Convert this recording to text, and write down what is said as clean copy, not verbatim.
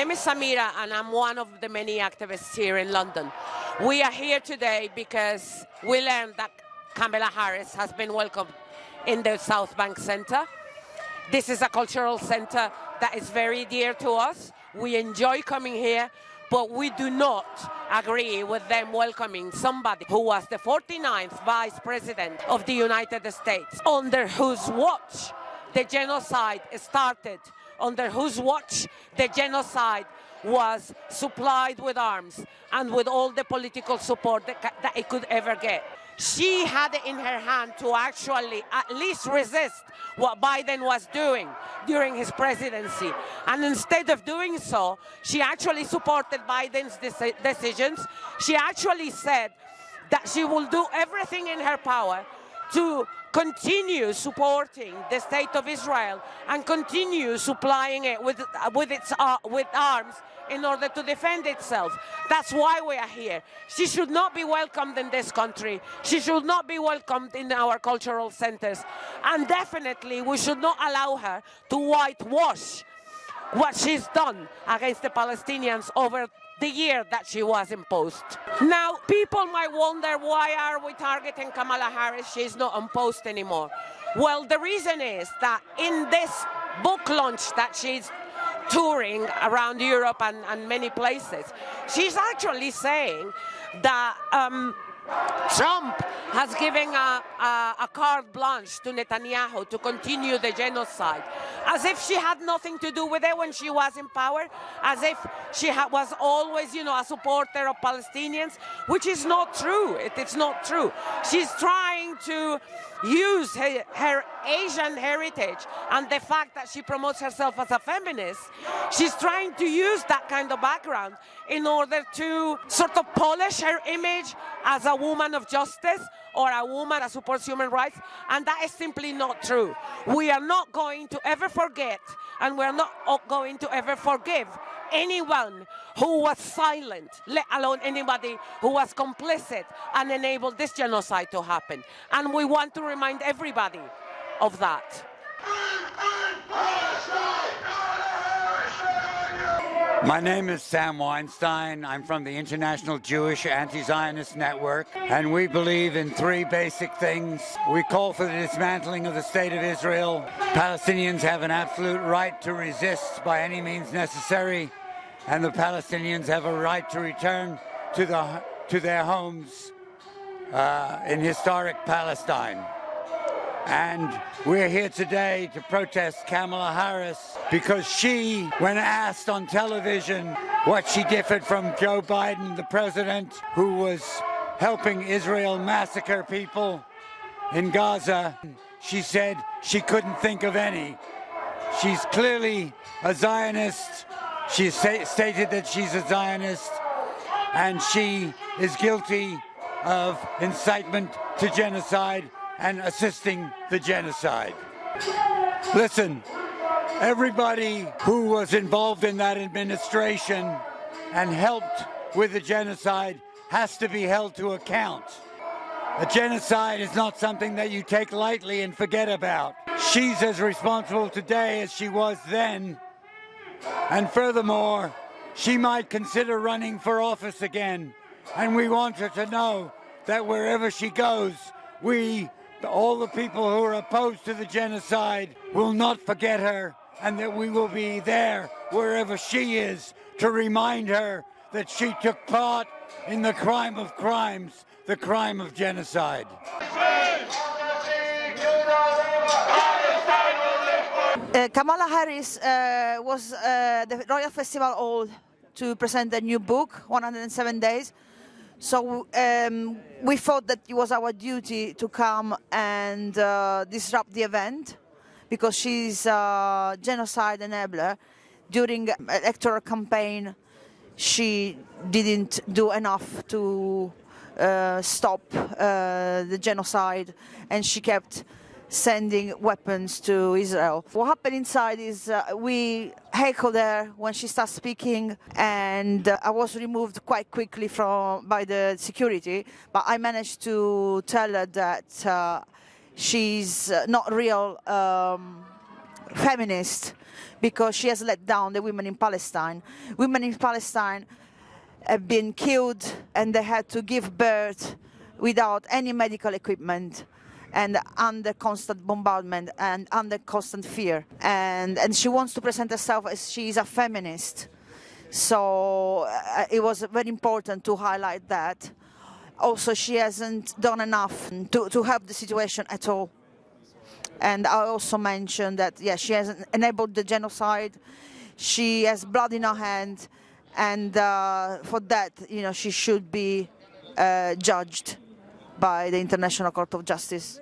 name is Samira, and I'm one of the many activists here in London. We are here today because we learned that Kamala Harris has been welcomed in the South Bank Centre. This is a cultural centre that is very dear to us. We enjoy coming here, but we do not agree with them welcoming somebody who was the 49th Vice President of the United States, under whose watch the genocide started, under whose watch the genocide was supplied with arms and with all the political support that it could ever get. She had it in her hand to actually at least resist what Biden was doing during his presidency. And instead of doing so, she actually supported Biden's decisions. She actually said that she will do everything in her power to continue supporting the state of Israel and continue supplying it with arms in order to defend itself. That's why we are here. She should not be welcomed in this country. She should not be welcomed in our cultural centers. And definitely we should not allow her to whitewash what she's done against the Palestinians over the year that she was imposed. Now, people might wonder, why are we targeting Kamala Harris? She's not imposed anymore. Well, the reason is that in this book launch that she's touring around Europe and many places, she's actually saying that Trump has given a carte blanche to Netanyahu to continue the genocide, as if she had nothing to do with it when she was in power, as if she was always, a supporter of Palestinians, which is not true. It's not true. She's trying to use her Asian heritage and the fact that she promotes herself as a feminist. She's trying to use that kind of background in order to sort of polish her image as a woman of justice or a woman that supports human rights, and that is simply not true. We are not going to ever forget, and we're not going to ever forgive anyone who was silent, let alone anybody who was complicit and enabled this genocide to happen. And we want to remind everybody of that. My name is Sam Weinstein. I'm from the International Jewish Anti-Zionist Network, and we believe in three basic things. We call for the dismantling of the State of Israel. Palestinians have an absolute right to resist by any means necessary, and the Palestinians have a right to return to their homes in historic Palestine. And we're here today to protest Kamala Harris because she, when asked on television what she differed from Joe Biden, the president, who was helping Israel massacre people in Gaza, she said she couldn't think of any. She's clearly a Zionist. She stated that she's a Zionist, and she is guilty of incitement to genocide and assisting the genocide. Listen, everybody who was involved in that administration and helped with the genocide has to be held to account. A genocide is not something that you take lightly and forget about. She's as responsible today as she was then. And furthermore, she might consider running for office again. And we want her to know that wherever she goes, all the people who are opposed to the genocide will not forget her, and that we will be there wherever she is to remind her that she took part in the crime of crimes, the crime of genocide. Kamala Harris was the Royal Festival Hall to present a new book, 107 Days. So we thought that it was our duty to come and disrupt the event, because she's a genocide enabler. During electoral campaign, she didn't do enough to stop the genocide, and she kept sending weapons to Israel. What happened inside is we heckled her when she started speaking, and I was removed quite quickly by the security, but I managed to tell her that she's not real feminist, because she has let down the women in Palestine. Women in Palestine have been killed and they had to give birth without any medical equipment and under constant bombardment and under constant fear. And she wants to present herself as she is a feminist. So it was very important to highlight that. Also, she hasn't done enough to help the situation at all. And I also mentioned that, yeah, she hasn't enabled the genocide. She has blood in her hand, and for that, you know, she should be judged by the International Court of Justice.